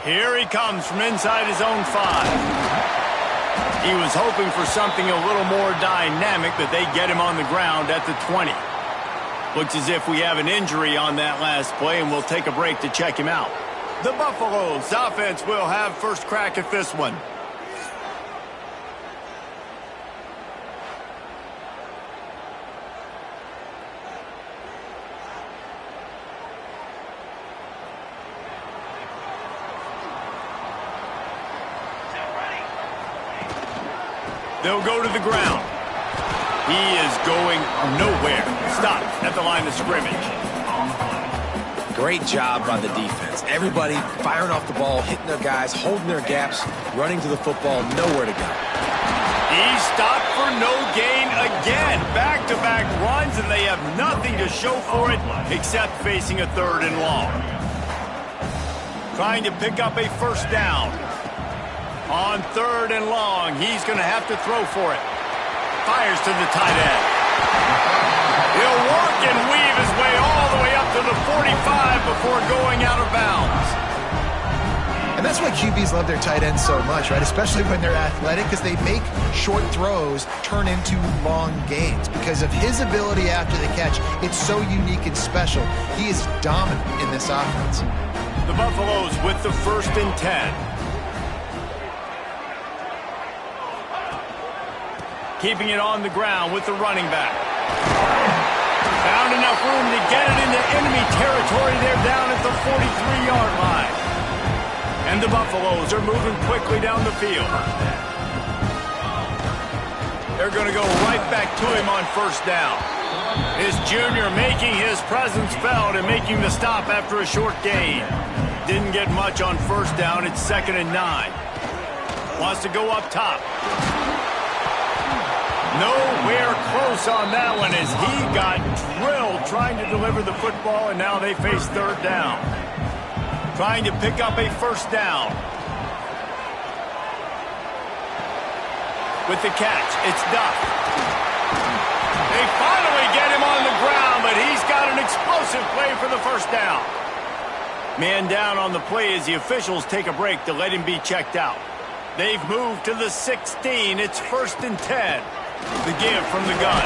Here he comes from inside his own 5. He was hoping for something a little more dynamic, but they get him on the ground at the 20. Looks as if we have an injury on that last play, and we'll take a break to check him out. The Buffaloes offense will have first crack at this one. They'll go to the ground. He is going nowhere. Stop at the line of scrimmage. Great job by the defense. Everybody firing off the ball, hitting their guys, holding their gaps, running to the football, nowhere to go. He stopped for no gain again. Back-to-back runs, and they have nothing to show for it except facing a 3rd and long. Trying to pick up a first down. On 3rd and long, he's going to have to throw for it. Fires to the tight end. He'll work and weave his way all the way up to the 45 before going out of bounds. And that's why QBs love their tight ends so much, right? Especially when they're athletic, because they make short throws turn into long gains. Because of his ability after the catch, it's so unique and special. He is dominant in this offense. The Buffaloes with the 1st and 10. Keeping it on the ground with the running back. Found enough room to get it into enemy territory. They're down at the 43-yard line. And the Buffaloes are moving quickly down the field. They're going to go right back to him on first down. His junior making his presence felt and making the stop after a short gain. Didn't get much on first down. It's 2nd and 9. Wants to go up top. Nowhere close on that one as he got drilled trying to deliver the football, and now they face 3rd down. Trying to pick up a first down. With the catch, it's Duff. They finally get him on the ground, but he's got an explosive play for the first down. Man down on the play as the officials take a break to let him be checked out. They've moved to the 16. It's 1st and 10. The give from the gun.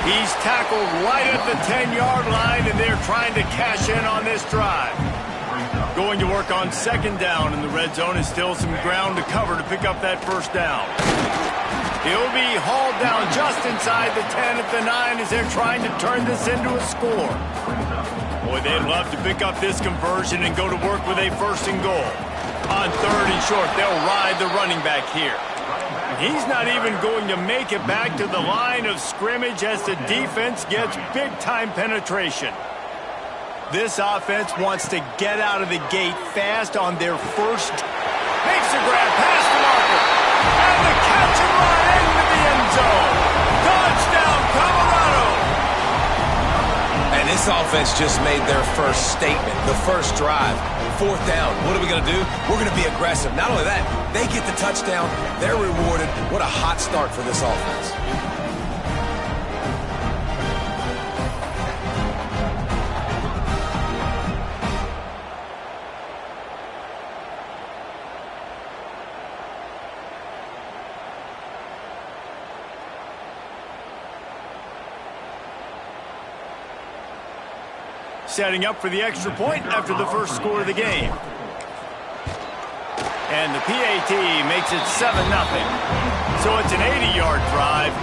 He's tackled right at the 10-yard line, and they're trying to cash in on this drive. Going to work on 2nd down, and the red zone is still some ground to cover to pick up that first down. He'll be hauled down just inside the 10 at the 9 as they're trying to turn this into a score. Boy, they'd love to pick up this conversion and go to work with a 1st and goal. On 3rd and short, they'll ride the running back here. He's not even going to make it back to the line of scrimmage as the defense gets big-time penetration. This offense wants to get out of the gate fast on their first. Makes the grab past the marker. And the catch and run into the end zone. Touchdown, Colorado! And this offense just made their first statement, the first drive. 4th down. What are we going to do? We're going to be aggressive. Not only that, they get the touchdown. They're rewarded. What a hot start for this offense. Setting up for the extra point after the first score of the game. And the PAT makes it 7-0. So it's an 80-yard drive,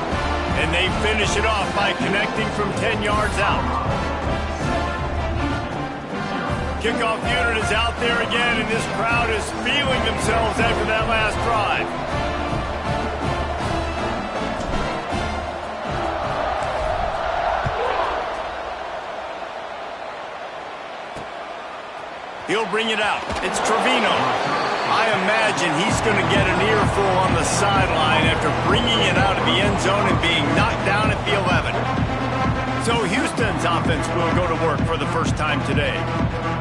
and they finish it off by connecting from 10 yards out. Kickoff unit is out there again, and this crowd is feeling themselves after that last drive. He'll bring it out. It's Trevino. I imagine he's going to get an earful on the sideline after bringing it out of the end zone and being knocked down at the 11. So Houston's offense will go to work for the first time today.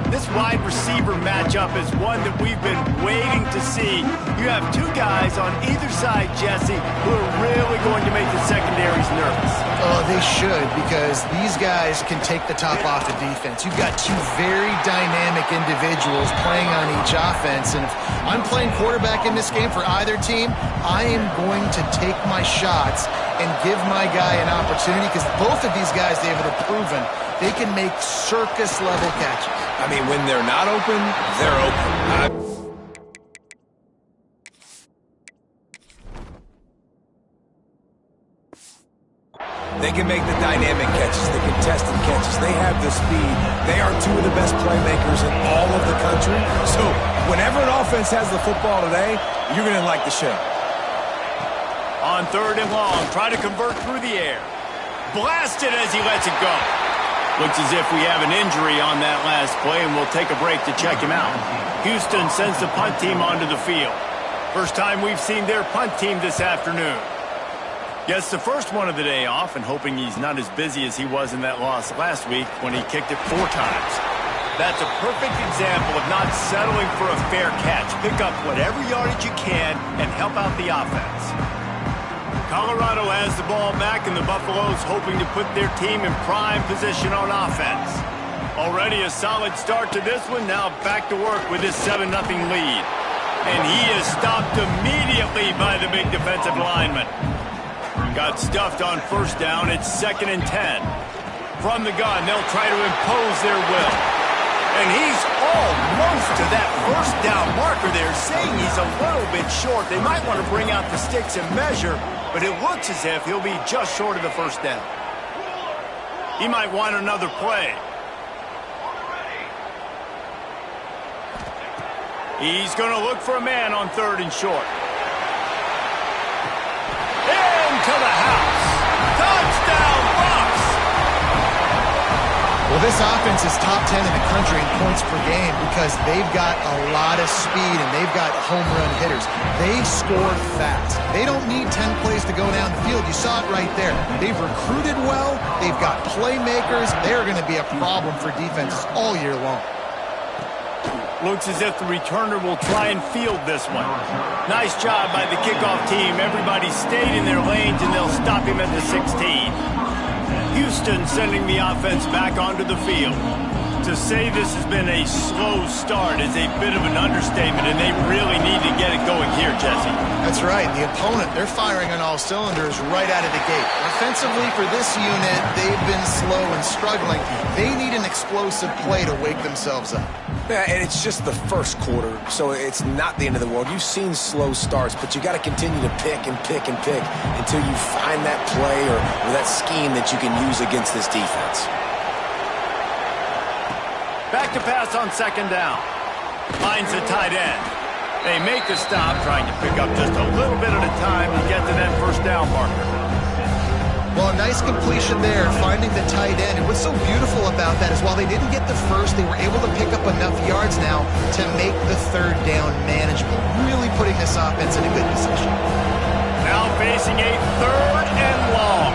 This wide receiver matchup is one that we've been waiting to see. You have two guys on either side, Jesse, who are really going to make the secondaries nervous. Oh, they should, because these guys can take the top off the defense. You've got two very dynamic individuals playing on each offense, and if I'm playing quarterback in this game for either team, I am going to take my shots and give my guy an opportunity, because both of these guys, David, have proven they can make circus-level catches. I mean, when they're not open, they're open. They can make the dynamic catches, the contested catches. They have the speed. They are two of the best playmakers in all of the country. So whenever an offense has the football today, you're going to like the show. On 3rd and long, try to convert through the air. Blasted as he lets it go. Looks as if we have an injury on that last play, and we'll take a break to check him out. Houston sends the punt team onto the field. First time we've seen their punt team this afternoon. Gets the first one of the day off, and hoping he's not as busy as he was in that loss last week when he kicked it 4 times. That's a perfect example of not settling for a fair catch. Pick up whatever yardage you can and help out the offense. Colorado has the ball back, and the Buffaloes hoping to put their team in prime position on offense. Already a solid start to this one. Now back to work with his 7-0 lead. And he is stopped immediately by the big defensive lineman. Got stuffed on 1st down. It's 2nd and 10. From the gun, they'll try to impose their will. And he's almost to that 1st down marker there, saying he's a little bit short. They might want to bring out the sticks and measure, but it looks as if he'll be just short of the 1st down. He might want another play. He's going to look for a man on 3rd and short. Into the house. Touchdown, Bucs! Well, this offense is top 10 in the country in points per game because they've got a lot of speed and they've got home run hitters. They score fast. They don't need 10 plays to go down the field. You saw it right there. They've recruited well. They've got playmakers. They're going to be a problem for defenses all year long. Looks as if the returner will try and field this one. Nice job by the kickoff team. Everybody stayed in their lanes, and they'll stop him at the 16. Houston sending the offense back onto the field. To say this has been a slow start is a bit of an understatement, and they really need to get it going here, Jesse. That's right. The opponent, they're firing on all cylinders right out of the gate. Offensively, for this unit, they've been slow and struggling. They need an explosive play to wake themselves up. Yeah, and it's just the 1st quarter, so it's not the end of the world. You've seen slow starts, but you got to continue to pick and pick and pick until you find that play or that scheme that you can use against this defense. Back to pass on 2nd down. Finds the tight end. They make the stop, trying to pick up just a little bit at a time to get to that 1st down marker. Well, a nice completion there, finding the tight end. And what's so beautiful about that is while they didn't get the 1st, they were able to pick up enough yards now to make the 3rd down manageable, really putting this offense in a good position. Now facing a 3rd and long.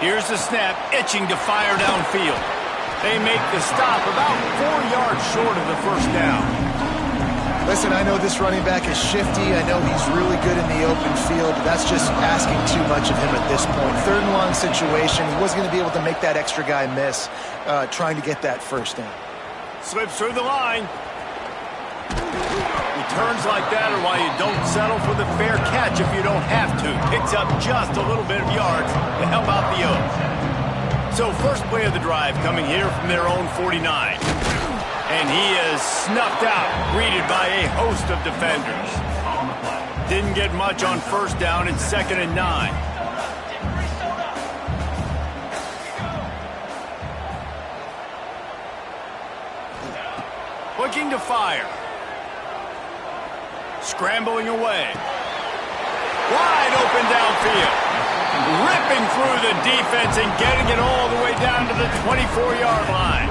Here's the snap, itching to fire downfield. They make the stop about 4 yards short of the 1st down. Listen, I know this running back is shifty. I know he's really good in the open field, but that's just asking too much of him at this point. 3rd and long situation. He wasn't going to be able to make that extra guy miss trying to get that 1st down. Slips through the line. Returns like that are why you don't settle for the fair catch if you don't have to. Picks up just a little bit of yards to help out the Oaks. So 1st play of the drive coming here from their own 49. And he is snuffed out, greeted by a host of defenders. Didn't get much on 1st down. It's 2nd and 9. Looking to fire. Scrambling away. Wide open downfield. Ripping through the defense and getting it all the way down to the 24-yard line.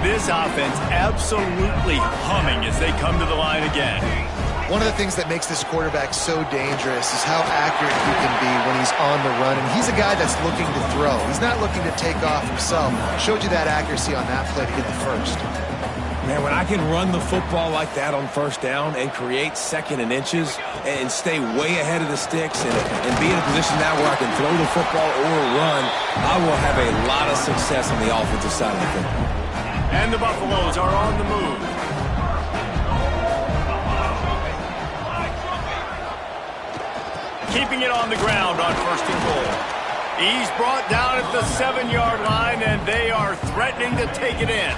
this offense absolutely humming as they come to the line again. One of the things that makes this quarterback so dangerous is how accurate he can be when he's on the run. And he's a guy that's looking to throw. He's not looking to take off himself. Showed you that accuracy on that play to get the first. Man, when I can run the football like that on first down and create second and inches and stay way ahead of the sticks and be in a position now where I can throw the football or run, I will have a lot of success on the offensive side of the football. And the Buffaloes are on the move. Keeping it on the ground on first and goal. He's brought down at the 7-yard line, and they are threatening to take it in.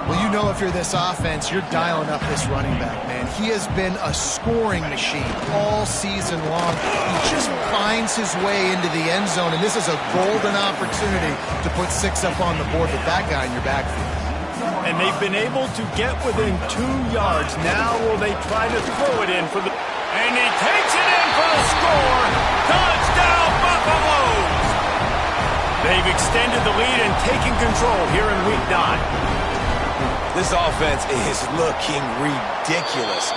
Well, you know if you're this offense, you're dialing up this running back, man. He has been a scoring machine all season long. He just finds his way into the end zone, and this is a golden opportunity to put 6 up on the board with that guy in your backfield. And they've been able to get within 2 yards. Now will they try to throw it in for the... And he takes it in for the score. Touchdown, Buffaloes! They've extended the lead and taken control here in Week 9. This offense is looking ridiculous.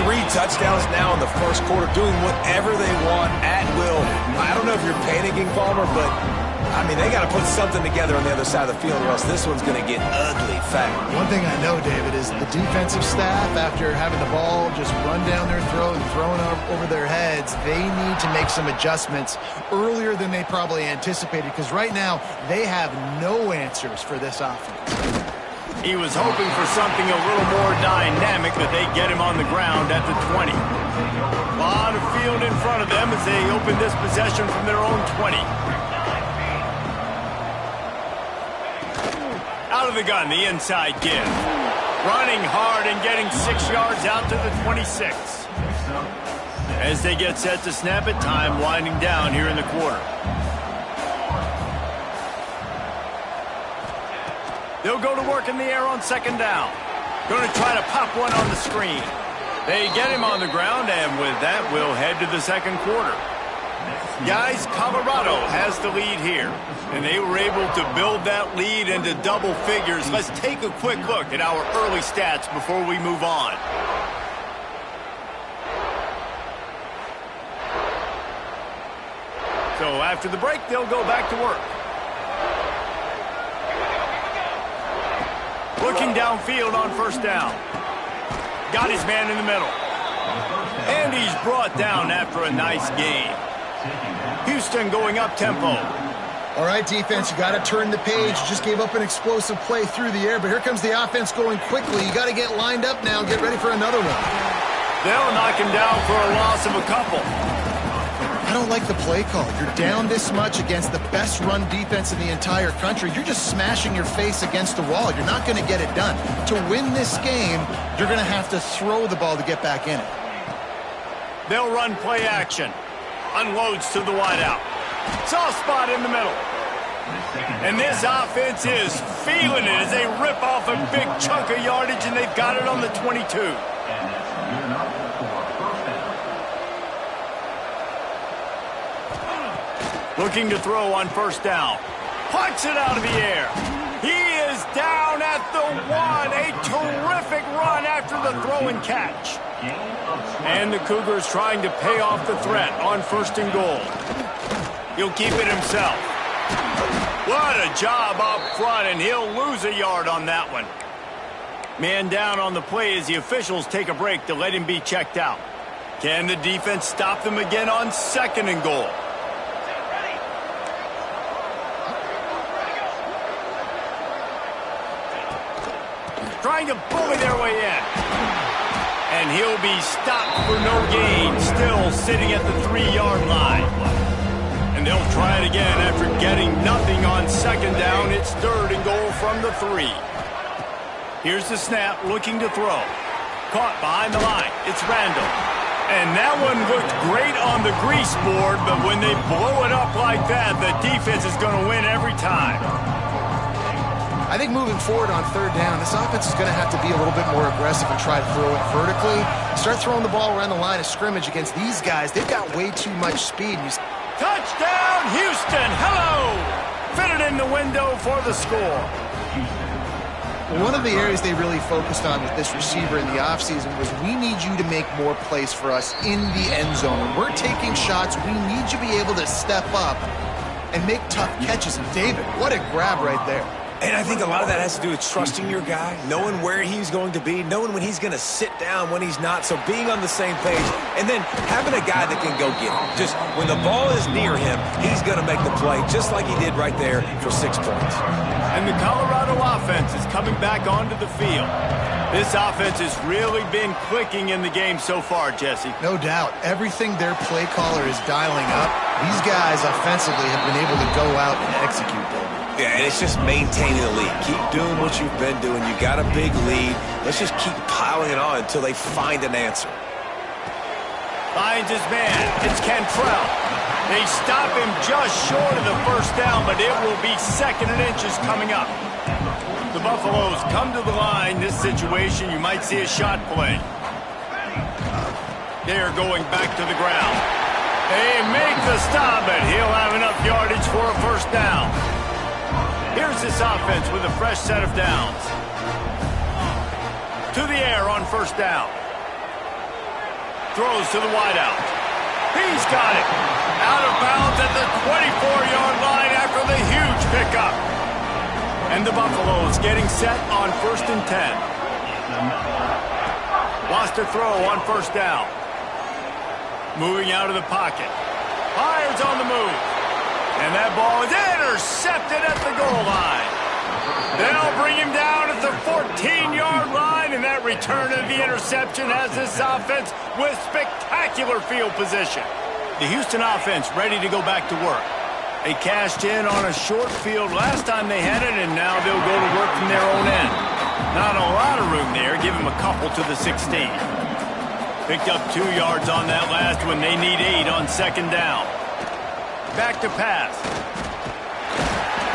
3 touchdowns now in the first quarter, doing whatever they want at will. I don't know if you're panicking, Palmer, but, I mean, they got to put something together on the other side of the field, or else this one's going to get ugly fast. One thing I know, David, is the defensive staff, after having the ball just run down their throat and thrown over their heads, they need to make some adjustments earlier than they probably anticipated, because right now they have no answers for this offense. He was hoping for something a little more dynamic, but they get him on the ground at the 20. A lot of field in front of them as they open this possession from their own 20. Out of the gun, the inside give. Running hard and getting 6 yards out to the 26. As they get set to snap it, time winding down here in the quarter. They'll go to work in the air on second down. Going to try to pop one on the screen. They get him on the ground, and with that, we'll head to the second quarter. Guys, Colorado has the lead here, and they were able to build that lead into double figures. Let's take a quick look at our early stats before we move on. So after the break, they'll go back to work. Looking downfield on first down. Got his man in the middle. And he's brought down after a nice gain. Houston going up tempo. All right, defense, you got to turn the page. You just gave up an explosive play through the air, but here comes the offense going quickly. You got to get lined up now and get ready for another one. They'll knock him down for a loss of a couple. I don't like the play call. You're down this much against the best run defense in the entire country. You're just smashing your face against the wall. You're not going to get it done. To win this game, you're going to have to throw the ball to get back in it. They'll run play action. Unloads to the wideout. Soft spot in the middle. And this offense is feeling it as they rip off a big chunk of yardage, and they've got it on the 22. Looking to throw on first down. Punts it out of the air. He is down at the 1. A terrific run after the throw and catch. And the Cougars trying to pay off the threat on first and goal. He'll keep it himself. What a job up front, and he'll lose a yard on that one. Man down on the play as the officials take a break to let him be checked out. Can the defense stop them again on second and goal? Trying to bully their way in. And he'll be stopped for no gain, still sitting at the 3-yard line. And they'll try it again after getting nothing on second down. It's third and goal from the 3. Here's the snap, looking to throw. Caught behind the line. It's Randall. And that one looked great on the grease board, but when they blow it up like that, the defense is going to win every time. I think moving forward on third down, this offense is going to have to be a little bit more aggressive and try to throw it vertically. Start throwing the ball around the line of scrimmage against these guys. They've got way too much speed. Touchdown, Houston! Hello! Fitted in the window for the score. One of the areas they really focused on with this receiver in the offseason was we need you to make more plays for us in the end zone. When we're taking shots, we need you to be able to step up and make tough catches. And David, what a grab right there. And I think a lot of that has to do with trusting your guy, knowing where he's going to be, knowing when he's going to sit down, when he's not, so being on the same page, and then having a guy that can go get him. Just when the ball is near him, he's going to make the play, just like he did right there for 6 points. And the Colorado offense is coming back onto the field. This offense has really been clicking in the game so far, Jesse. No doubt. Everything their play caller is dialing up, these guys offensively have been able to go out and execute, David. Yeah, and it's just maintaining the lead. Keep doing what you've been doing. You got a big lead. Let's just keep piling it on until they find an answer. Finds his man. It's Cantrell. They stop him just short of the first down, but it will be 2nd and inches coming up. The Buffaloes come to the line. This situation, you might see a shot play. They are going back to the ground. They make the stop, but he'll have enough yardage for a first down. Here's this offense with a fresh set of downs. To the air on first down. Throws to the wideout. He's got it. Out of bounds at the 24-yard line after the huge pickup. And the Buffaloes getting set on 1st and 10. Lost a throw on first down. Moving out of the pocket. Fires on the move. And that ball is intercepted at the goal line. They'll bring him down at the 14-yard line, and that return of the interception has this offense with spectacular field position. The Houston offense ready to go back to work. They cashed in on a short field last time they had it, and now they'll go to work from their own end. Not a lot of room there. Give him a couple to the 16. Picked up 2 yards on that last one. They need 8 on 2nd down. Back to pass.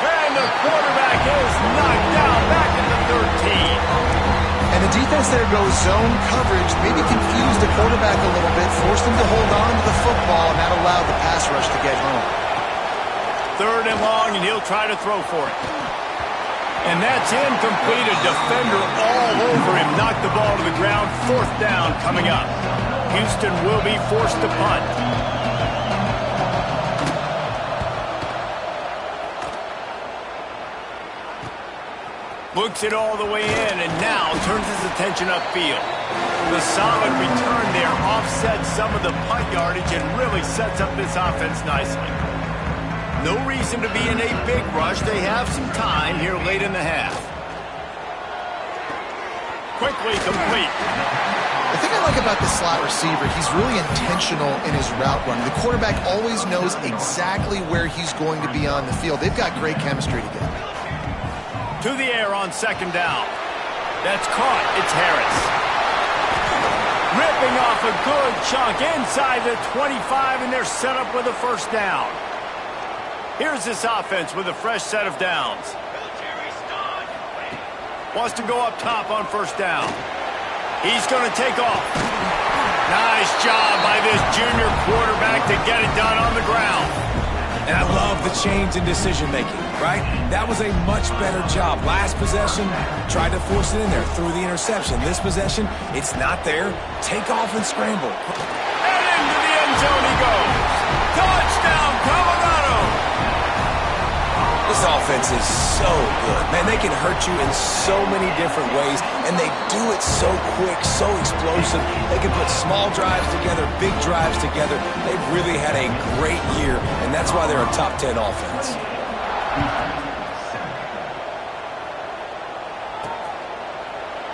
And the quarterback is knocked down back at the 13. And the defense there goes zone coverage, maybe confused the quarterback a little bit, forced him to hold on to the football, and that allowed the pass rush to get home. 3rd and long, and he'll try to throw for it. And that's incomplete. A defender all over him. Knocked the ball to the ground. 4th down coming up. Houston will be forced to punt. Looks it all the way in, and now turns his attention upfield. The solid return there offsets some of the punt yardage and really sets up this offense nicely. No reason to be in a big rush. They have some time here late in the half. Quickly complete. The thing I like about the slot receiver, he's really intentional in his route running. The quarterback always knows exactly where he's going to be on the field. They've got great chemistry together. To the air on 2nd down. That's caught. It's Harris. Ripping off a good chunk inside the 25, and they're set up with a first down. Here's this offense with a fresh set of downs. Wants to go up top on first down. He's going to take off. Nice job by this junior quarterback to get it done on the ground. And I love the change in decision-making, right? That was a much better job. Last possession, tried to force it in there, threw the interception. This possession, it's not there. Take off and scramble. And into the end zone he goes. Touchdown, Colorado! This offense is so good. Man, they can hurt you in so many different ways, and they do it so quick, so explosive. They can put small drives together, big drives together. They've really had a great year, and that's why they're a top 10 offense.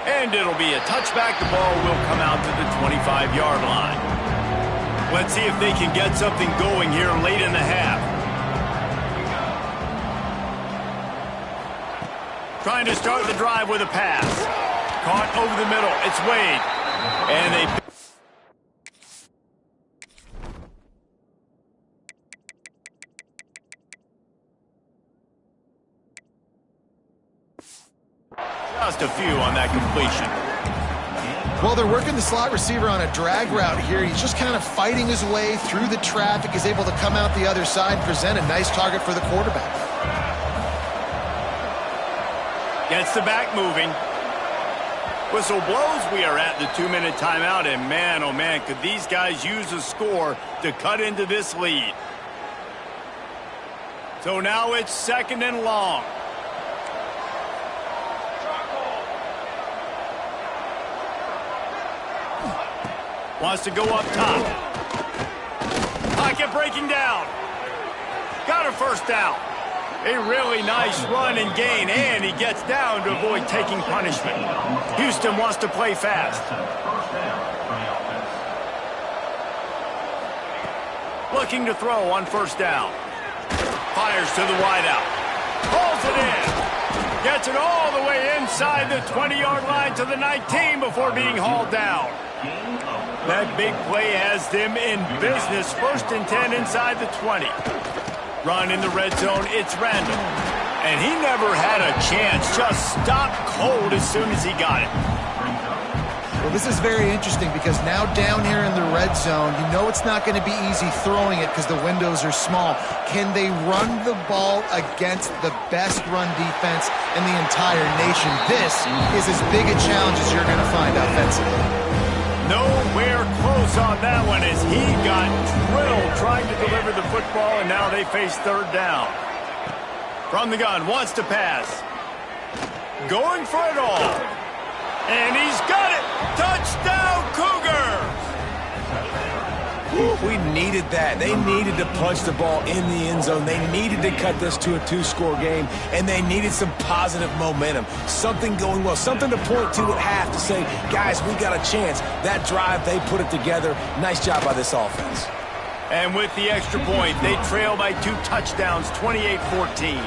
And it'll be a touchback. The ball will come out to the 25-yard line. Let's see if they can get something going here late in the half. Trying to start the drive with a pass. Caught over the middle. It's Wade. And they... Just a few on that completion. Well, they're working the slot receiver on a drag route here. He's just kind of fighting his way through the traffic. He's able to come out the other side and present a nice target for the quarterback. Gets the back moving. Whistle blows. We are at the 2-minute timeout, and man, oh man, could these guys use a score to cut into this lead. So now it's 2nd and long. Wants to go up top. Pocket breaking down. Got a first down. A really nice run and gain, and he gets down to avoid taking punishment. Houston wants to play fast. Looking to throw on 1st down. Fires to the wideout. Pulls it in. Gets it all the way inside the 20-yard line to the 19 before being hauled down. That big play has them in business. 1st and 10 inside the 20. Run in the red zone, it's Randall. And he never had a chance, just stopped cold as soon as he got it. Well, this is very interesting because now down here in the red zone, you know it's not going to be easy throwing it because the windows are small. Can they run the ball against the best run defense in the entire nation? This is as big a challenge as you're going to find offensively. Nowhere close on that one as he got drilled trying to deliver the football, and now they face 3rd down. From the gun, wants to pass. Going for it all. And he's got it! Touchdown, Cougars! We needed that. They needed to punch the ball in the end zone. They needed to cut this to a 2-score game, and they needed some positive momentum. Something going well, something to point to at half to say, guys, we got a chance. That drive, they put it together. Nice job by this offense. And with the extra point, they trail by 2 touchdowns, 28-14.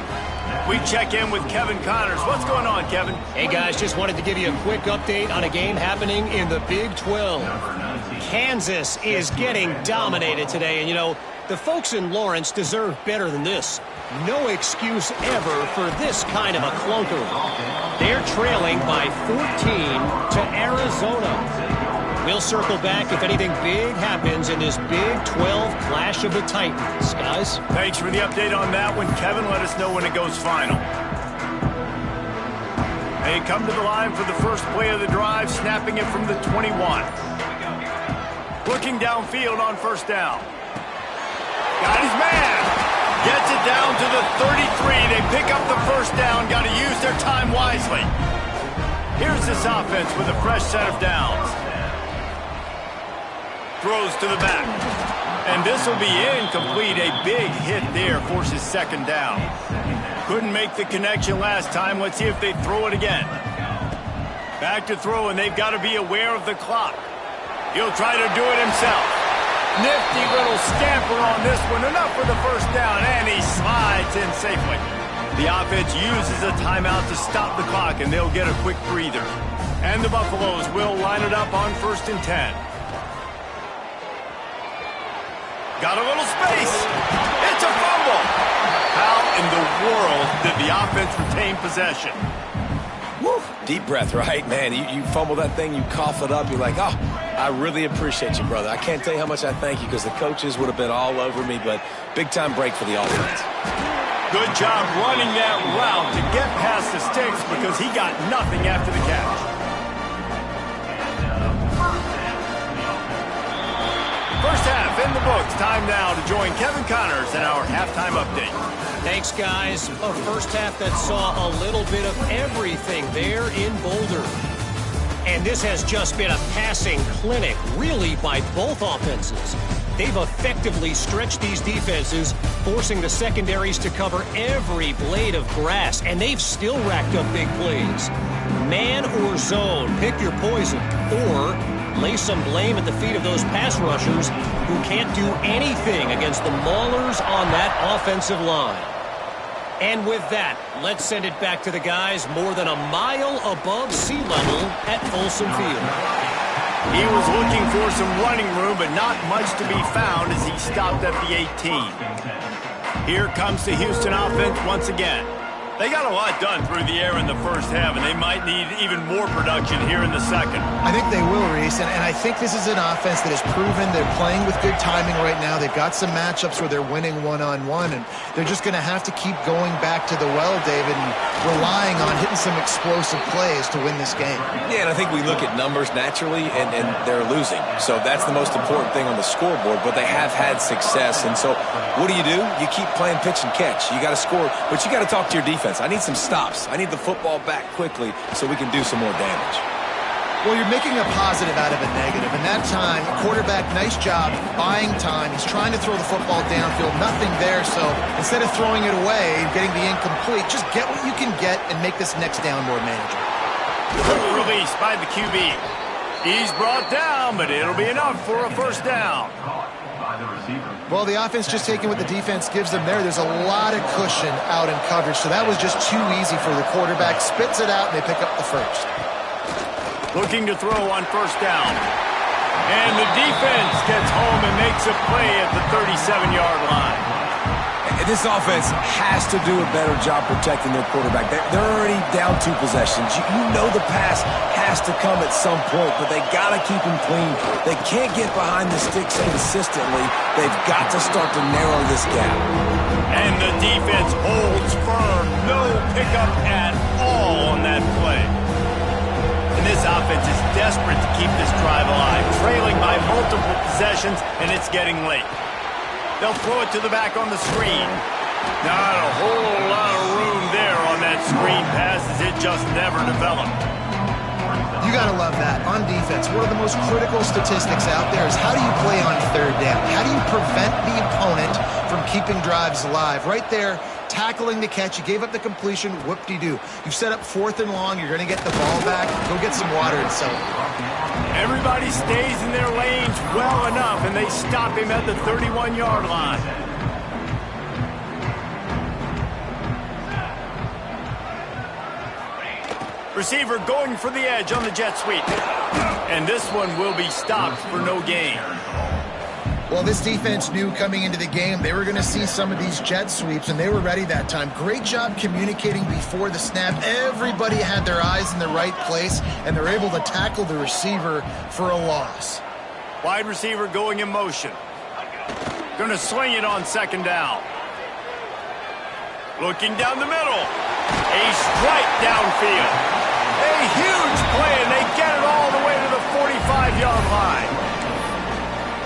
We check in with Kevin Connors. What's going on, Kevin? Hey, guys, just wanted to give you a quick update on a game happening in the Big 12. Kansas is getting dominated today, and, you know, the folks in Lawrence deserve better than this. No excuse ever for this kind of a clunker. They're trailing by 14 to Arizona. We'll circle back if anything big happens in this Big 12 Clash of the Titans. Guys? Thanks for the update on that one, Kevin. Let us know when it goes final. They come to the line for the first play of the drive, snapping it from the 21. Looking downfield on 1st down. Got his man. Gets it down to the 33. They pick up the 1st down. Got to use their time wisely. Here's this offense with a fresh set of downs. Throws to the back. And this will be incomplete. A big hit there forces 2nd down. Couldn't make the connection last time. Let's see if they throw it again. Back to throw, and they've got to be aware of the clock. He'll try to do it himself. Nifty little scamper on this one. Enough for the 1st down, and he slides in safely. The offense uses a timeout to stop the clock, and they'll get a quick breather. And the Buffaloes will line it up on 1st and 10. Got a little space. It's a fumble. How in the world did the offense retain possession? Woo. Deep breath, right? Man, you fumble that thing, you cough it up, you're like, oh, I really appreciate you, brother. I can't tell you how much I thank you because the coaches would have been all over me, but big-time break for the offense. Good job running that route to get past the sticks because he got nothing after the catch. First half in the books. Time now to join Kevin Connors in our halftime update. Thanks, guys. A first half that saw a little bit of everything there in Boulder. And this has just been a passing clinic, really, by both offenses. They've effectively stretched these defenses, forcing the secondaries to cover every blade of grass, and they've still racked up big plays. Man or zone, pick your poison, or lay some blame at the feet of those pass rushers who can't do anything against the maulers on that offensive line. And with that, let's send it back to the guys more than a mile above sea level at Folsom Field. He was looking for some running room, but not much to be found as he stopped at the 18. Here comes the Houston offense once again. They got a lot done through the air in the first half, and they might need even more production here in the second. I think they will, Reese, and I think this is an offense that has proven they're playing with good timing right now. They've got some matchups where they're winning one-on-one, and they're just going to have to keep going back to the well, David, and relying on hitting some explosive plays to win this game. Yeah, and I think we look at numbers naturally, and they're losing. So that's the most important thing on the scoreboard, but they have had success. And so what do? You keep playing pitch and catch. You got to score, but you got to talk to your defense. I need some stops. I need the football back quickly so we can do some more damage. Well, you're making a positive out of a negative. And that time, quarterback, nice job buying time. He's trying to throw the football downfield. Nothing there. So instead of throwing it away and getting the incomplete, just get what you can get and make this next down more manageable. Quick release by the QB. He's brought down, but it'll be enough for a first down. Well, the offense just taking what the defense gives them there. There's a lot of cushion out in coverage, so that was just too easy for the quarterback. Spits it out, and they pick up the first. Looking to throw on first down. And the defense gets home and makes a play at the 37-yard line. And this offense has to do a better job protecting their quarterback. They're already down 2 possessions. You know the pass has to come at some point, but they got to keep him clean. They can't get behind the sticks consistently. They've got to start to narrow this gap. And the defense holds firm. No pickup at all on that play. And this offense is desperate to keep this drive alive, trailing by multiple possessions, and it's getting late. They'll throw it to the back on the screen. Not a whole lot of room there on that screen pass as it just never developed. You got to love that. On defense, one of the most critical statistics out there is how do you play on third down? How do you prevent the opponent from keeping drives alive? Right there, tackling the catch. You gave up the completion. Whoop-de-doo. You've set up 4th and long. You're going to get the ball back. Go get some water and celebrate. Everybody stays in their lanes well enough, and they stop him at the 31-yard line. Receiver going for the edge on the jet sweep. And this one will be stopped for no gain. Well, this defense knew coming into the game they were going to see some of these jet sweeps, and they were ready that time. Great job communicating before the snap. Everybody had their eyes in the right place, and they're able to tackle the receiver for a loss. Wide receiver going in motion. Going to swing it on second down. Looking down the middle. A strike downfield. A huge play, and they get it all the way to the 45-yard line.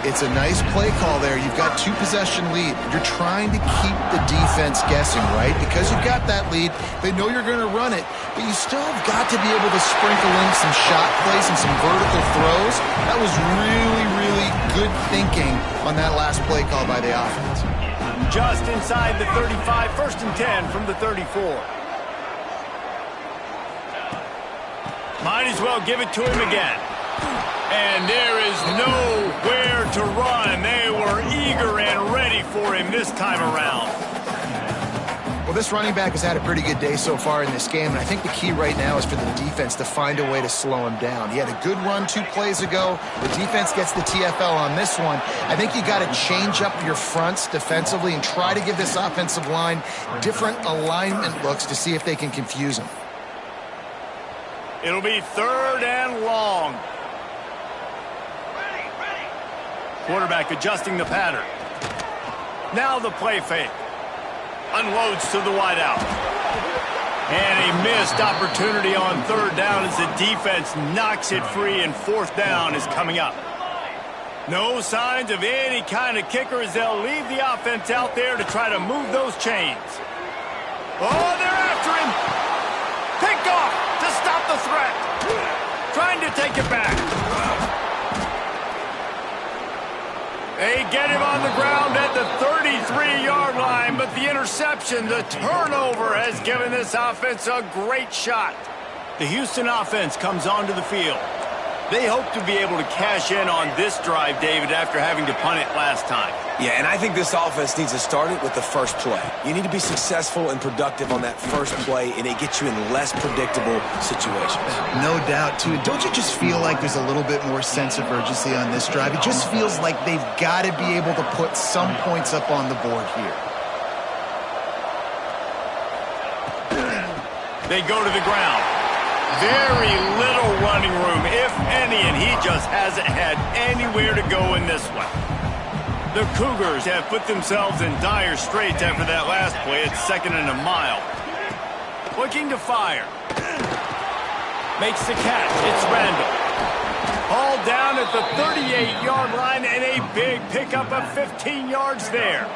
It's a nice play call there. You've got 2-possession lead. You're trying to keep the defense guessing, right? Because you've got that lead, they know you're going to run it, but you still have got to be able to sprinkle in some shot plays and some vertical throws. That was really, really good thinking on that last play call by the offense. Just inside the 35, 1st and 10 from the 34. Might as well give it to him again. And there is nowhere to run. They were eager and ready for him this time around. Well, this running back has had a pretty good day so far in this game, and I think the key right now is for the defense to find a way to slow him down. He had a good run 2 plays ago. The defense gets the TFL on this one. I think you got to change up your fronts defensively and try to give this offensive line different alignment looks to see if they can confuse him. It'll be 3rd and long. Quarterback adjusting the pattern. Now the play fake. Unloads to the wideout. And a missed opportunity on 3rd down as the defense knocks it free, and 4th down is coming up. No signs of any kind of kicker as they'll leave the offense out there to try to move those chains. Oh, they're after him. Pick off to stop the threat. Trying to take it back. They get him on the ground at the 33-yard line, but the interception, the turnover, has given this offense a great shot. The Houston offense comes onto the field. They hope to be able to cash in on this drive, David, after having to punt it last time. Yeah, and I think this offense needs to start it with the first play. You need to be successful and productive on that first play, and it gets you in less predictable situations. No doubt, too. Don't you just feel like there's a little bit more sense of urgency on this drive? It just feels like they've got to be able to put some points up on the board here. They go to the ground. Very little running room, if any, and he just hasn't had anywhere to go in this one. The Cougars have put themselves in dire straits after that last play. It's 2nd and a mile. Looking to fire. Makes the catch. It's Randall. Hauled down at the 38-yard line, and a big pickup of 15 yards there.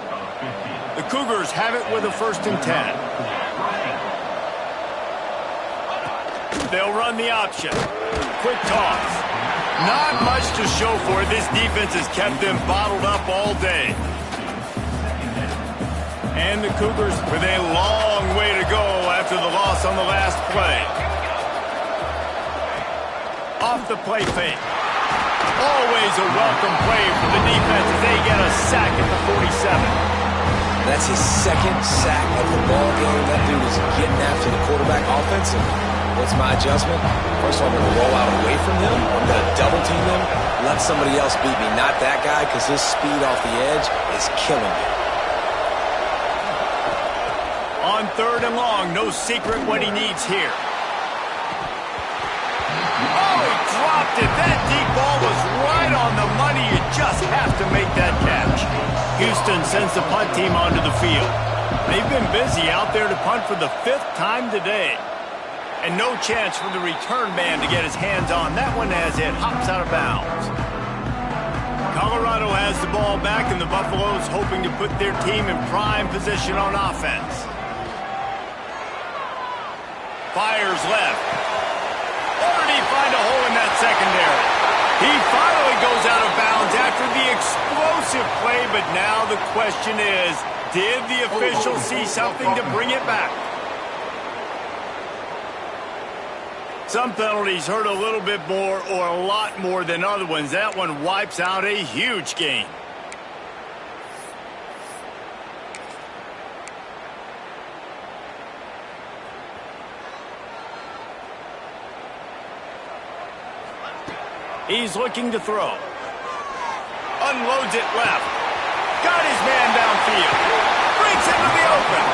The Cougars have it with a 1st and 10. They'll run the option. Quick toss. Not much to show for it. This defense has kept them bottled up all day. And the Cougars with a long way to go after the loss on the last play. Off the play fake. Always a welcome play for the defense as they get a sack at the 47. That's his 2nd sack of the ball game. That dude is getting after the quarterback offensively. What's my adjustment? First of all, I'm going to roll out away from him. I'm going to double team him. Let somebody else beat me. Not that guy, because his speed off the edge is killing me. On 3rd and long, no secret what he needs here. Oh, he dropped it. That deep ball was right on the money. You just have to make that catch. Houston sends the punt team onto the field. They've been busy out there to punt for the 5th time today. And no chance for the return man to get his hands on that one as it hops out of bounds. Colorado has the ball back, and the Buffaloes hoping to put their team in prime position on offense. Fires left. Or did he find a hole in that secondary? He finally goes out of bounds after the explosive play, but now the question is, did the official see something to bring it back? Some penalties hurt a little bit more or a lot more than other ones. That one wipes out a huge game. He's looking to throw. Unloads it left. Got his man downfield. Breaks into the open.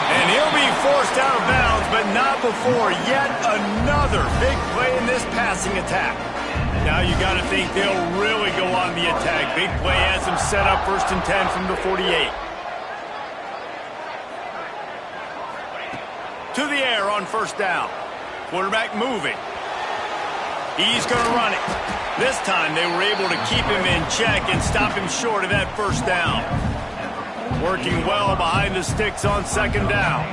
And he'll be forced out of bounds, but not before yet another big play in this passing attack. Now you got to think they'll really go on the attack. Big play has them set up 1st and 10 from the 48. To the air on 1st down. Quarterback moving. He's going to run it. This time they were able to keep him in check and stop him short of that 1st down. Working well behind the sticks on 2nd down.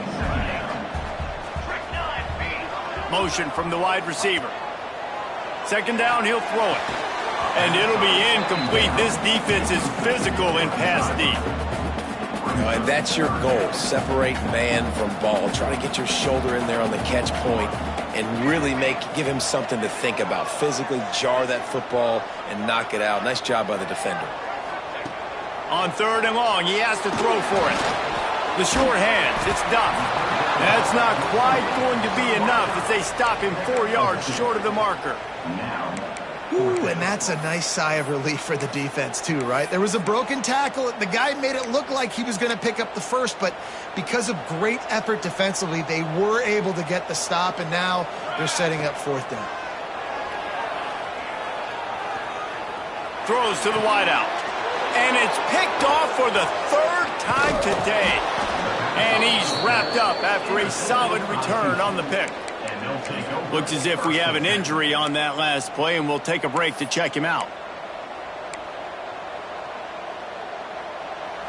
Motion from the wide receiver. 2nd down, he'll throw it. And it'll be incomplete. This defense is physical in pass deep. And that's your goal. Separate man from ball. Try to get your shoulder in there on the catch point and really give him something to think about. Physically jar that football and knock it out. Nice job by the defender. On 3rd and long, he has to throw for it. The short hands, it's Duff. That's not quite going to be enough as they stop him 4 yards short of the marker. Ooh, and that's a nice sigh of relief for the defense too, right? There was a broken tackle. The guy made it look like he was going to pick up the 1st, but because of great effort defensively, they were able to get the stop, and now they're setting up 4th down. Throws to the wideout. And it's picked off for the 3rd time today. And he's wrapped up after a solid return on the pick. Looks as if we have an injury on that last play, and we'll take a break to check him out.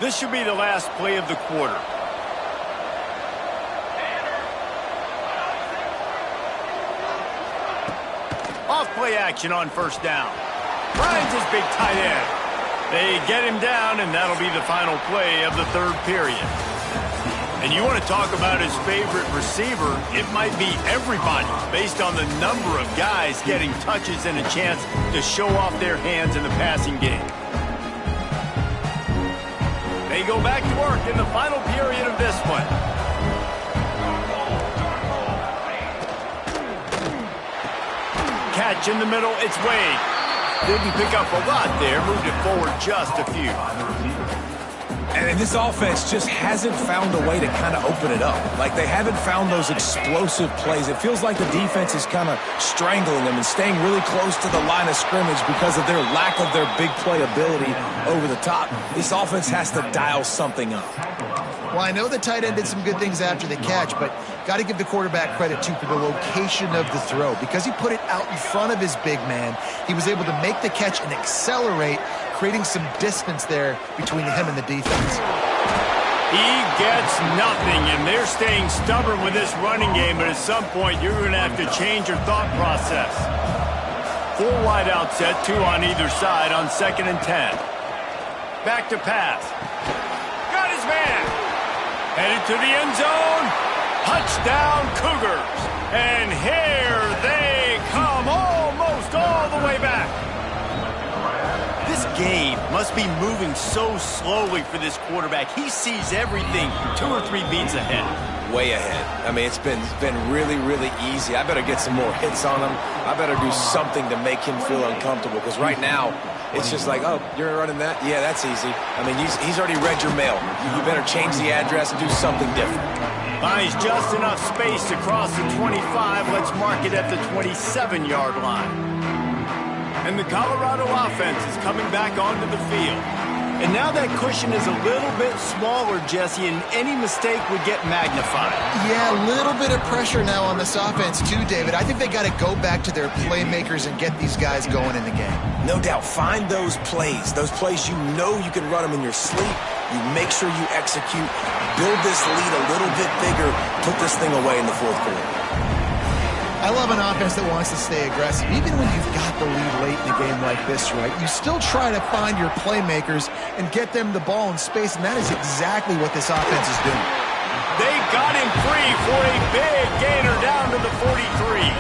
This should be the last play of the quarter. Off play action on 1st down. Finds his big tight end. They get him down, and that'll be the final play of the 3rd period. And you want to talk about his favorite receiver, it might be everybody based on the number of guys getting touches and a chance to show off their hands in the passing game. They go back to work in the final period of this one. Catch in the middle, it's Wade. Didn't pick up a lot there, moved it forward just a few. And this offense just hasn't found a way to kind of open it up. Like, they haven't found those explosive plays. It feels like the defense is kind of strangling them and staying really close to the line of scrimmage because of their lack of their big play ability over the top. This offense has to dial something up. Well, I know the tight end did some good things after the catch, but got to give the quarterback credit, too, for the location of the throw. Because he put it out in front of his big man, he was able to make the catch and accelerate, creating some distance there between him and the defense. He gets nothing, and they're staying stubborn with this running game, but at some point you're going to have to change your thought process. 4 wide out set, 2 on either side on 2nd and 10. Back to pass. Got his man. Headed to the end zone. Touchdown, Cougars. And here they come, almost all the way back. This game must be moving so slowly for this quarterback. He sees everything 2 or 3 beats ahead. Way ahead. I mean, it's been really, really easy. I better get some more hits on him. I better do something to make him feel uncomfortable, because right now it's just like, oh, you're running that? Yeah, that's easy. I mean, he's already read your mail. You better change the address and do something different. Finds just enough space to cross the 25. Let's mark it at the 27-yard line. And the Colorado offense is coming back onto the field. And now that cushion is a little bit smaller, Jesse, and any mistake would get magnified. Yeah, a little bit of pressure now on this offense too, David. I think they got to go back to their playmakers and get these guys going in the game. No doubt. Find those plays you know you can run them in your sleep. You make sure you execute. Build this lead a little bit bigger. Put this thing away in the 4th quarter. I love an offense that wants to stay aggressive. Even when you've got the lead late in a game like this, right, you still try to find your playmakers and get them the ball in space, and that is exactly what this offense is doing. They got him free for a big gainer down to the 43.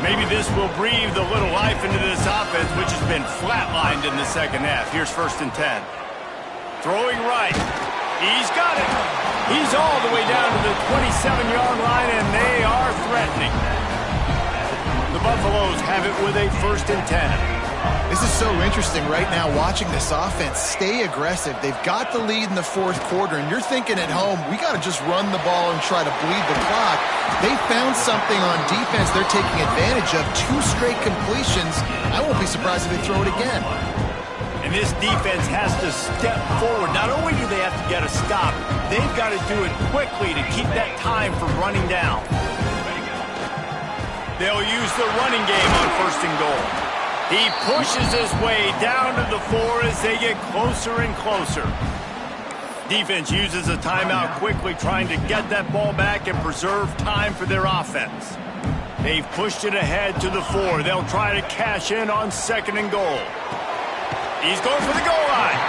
Maybe this will breathe a little life into this offense, which has been flatlined in the 2nd half. Here's 1st and 10. Throwing right. He's got it. He's all the way down to the 27-yard line, and they are threatening. The Buffaloes have it with a 1st and 10. This is so interesting right now, watching this offense stay aggressive. They've got the lead in the 4th quarter, and you're thinking at home, we got to just run the ball and try to bleed the clock. They found something on defense they're taking advantage of. 2 straight completions. I won't be surprised if they throw it again. And this defense has to step forward. Not only do they have to get a stop, they've got to do it quickly to keep that time from running down. They'll use the running game on 1st and goal. He pushes his way down to the 4 as they get closer and closer. Defense uses a timeout quickly, trying to get that ball back and preserve time for their offense. They've pushed it ahead to the 4. They'll try to cash in on 2nd and goal. He's going for the goal line.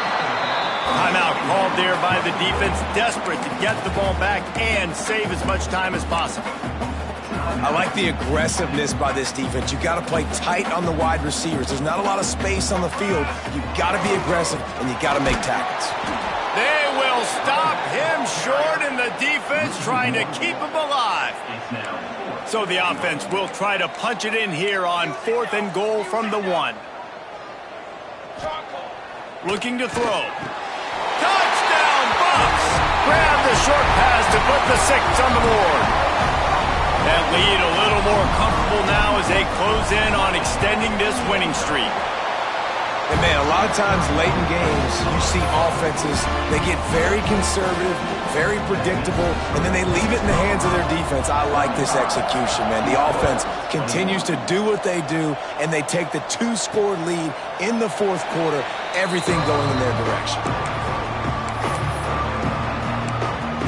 Timeout called there by the defense, desperate to get the ball back and save as much time as possible. I like the aggressiveness by this defense. You got to play tight on the wide receivers. There's not a lot of space on the field. You got to be aggressive, and you got to make tackles. They will stop him short, and the defense trying to keep him alive. So the offense will try to punch it in here on 4th and goal from the 1. Looking to throw. Touchdown, Bucks! Grab the short pass to put the 6 on the board. That lead a little more comfortable now as they close in on extending this winning streak. And man, a lot of times late in games, you see offenses, they get very conservative, very predictable, and then they leave it in the hands of their defense. I like this execution, man. The offense continues to do what they do, and they take the 2-score lead in the 4th quarter, everything going in their direction.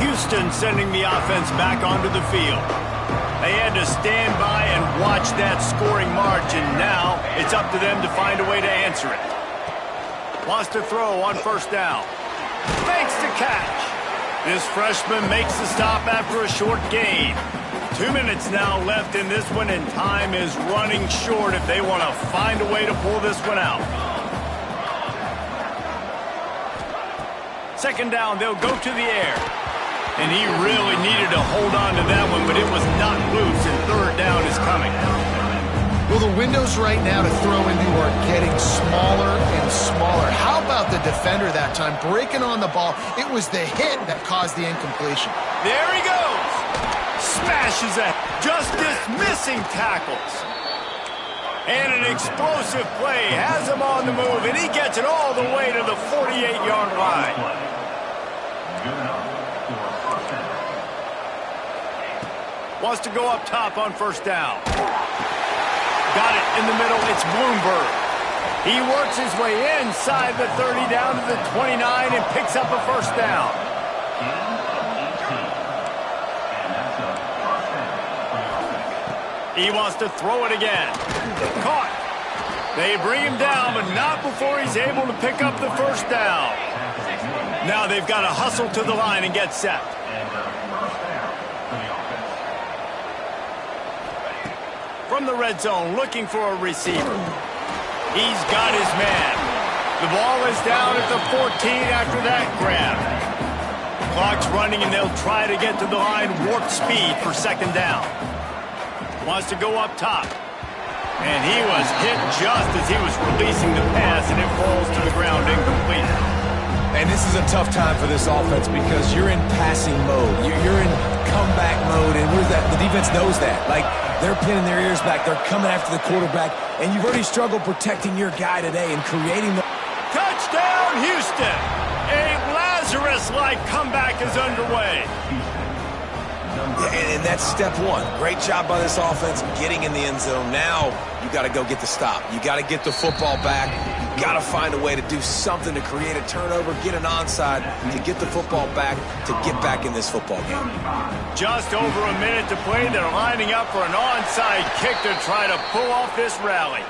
Houston sending the offense back onto the field. They had to stand by and watch that scoring margin. Now it's up to them to find a way to answer it. Wants to throw on 1st down. Makes the catch. This freshman makes the stop after a short gain. 2 minutes now left in this one, and time is running short if they want to find a way to pull this one out. 2nd down, they'll go to the air. And he really needed to hold on to that one, but it was not loose, and 3rd down is coming. Well, the windows right now to throw into are getting smaller and smaller. How about the defender that time, breaking on the ball. It was the hit that caused the incompletion. There he goes. Smashes it. Just dismissing tackles. And an explosive play has him on the move, and he gets it all the way to the 48-yard line. Wants to go up top on first down. Got it in the middle. It's Bloomberg. He works his way inside the 30 down to the 29 and picks up a first down. He wants to throw it again. Caught. They bring him down, but not before he's able to pick up the first down. Now they've got to hustle to the line and get set. From the red zone, looking for a receiver. He's got his man. The ball is down at the 14 after that grab. Clock's running, and they'll try to get to the line warp speed for second down. Wants to go up top. And he was hit just as he was releasing the pass, and it falls to the ground incomplete. And this is a tough time for this offense because you're in passing mode. You're in comeback mode, and what is that? The defense knows that. Like, they're pinning their ears back. They're coming after the quarterback, and you've already struggled protecting your guy today and creating the... Touchdown, Houston! A Lazarus-like comeback is underway. And that's step one. Great job by this offense getting in the end zone. Now you got to go get the stop. You got to get the football back. You got to find a way to do something to create a turnover, get an onside, to get the football back, to get back in this football game. Just over a minute to play. They're lining up for an onside kick to try to pull off this rally.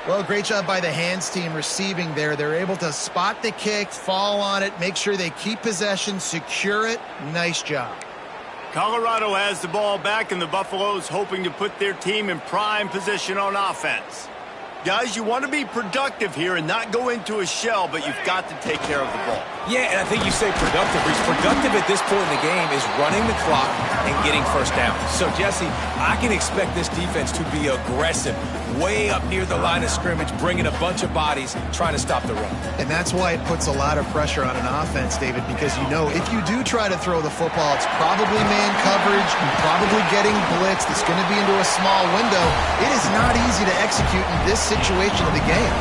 Well, great job by the hands team receiving there. They're able to spot the kick, fall on it, make sure they keep possession, secure it. Nice job. Colorado has the ball back, and the Buffaloes hoping to put their team in prime position on offense. Guys, you want to be productive here and not go into a shell, but you've got to take care of the ball. Yeah, and I think you say productive. He's productive at this point in the game is running the clock and getting first down. So, Jesse, I can expect this defense to be aggressive, way up near the line of scrimmage, bringing a bunch of bodies, trying to stop the run. And that's why it puts a lot of pressure on an offense, David, because you know if you do try to throw the football, it's probably man coverage, you're probably getting blitzed, it's going to be into a small window. It is not easy to execute in this situation of the game.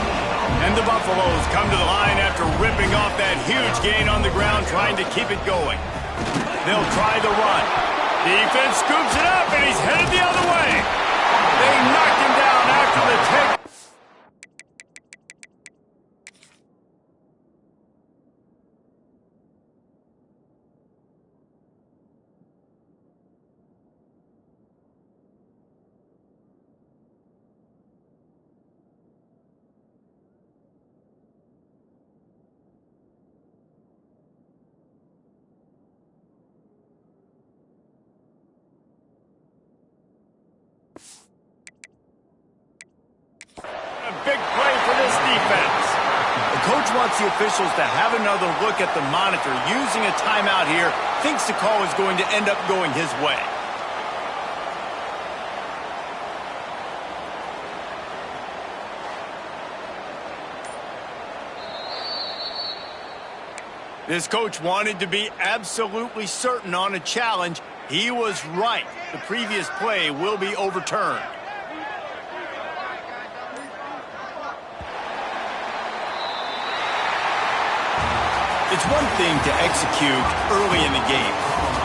And the Buffaloes come to the line after ripping off that huge gain on the ground, trying to keep it going. They'll try the run. Defense scoops it up, and he's headed the other way. They knocked him down after the take. Big play for this defense. The coach wants the officials to have another look at the monitor. Using a timeout here, thinks the call is going to end up going his way. This coach wanted to be absolutely certain on a challenge. He was right. The previous play will be overturned. It's one thing to execute early in the game.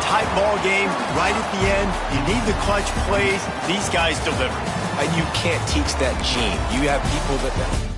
Tight ball game, right at the end, you need the clutch plays. These guys deliver. And you can't teach that gene. You have people that...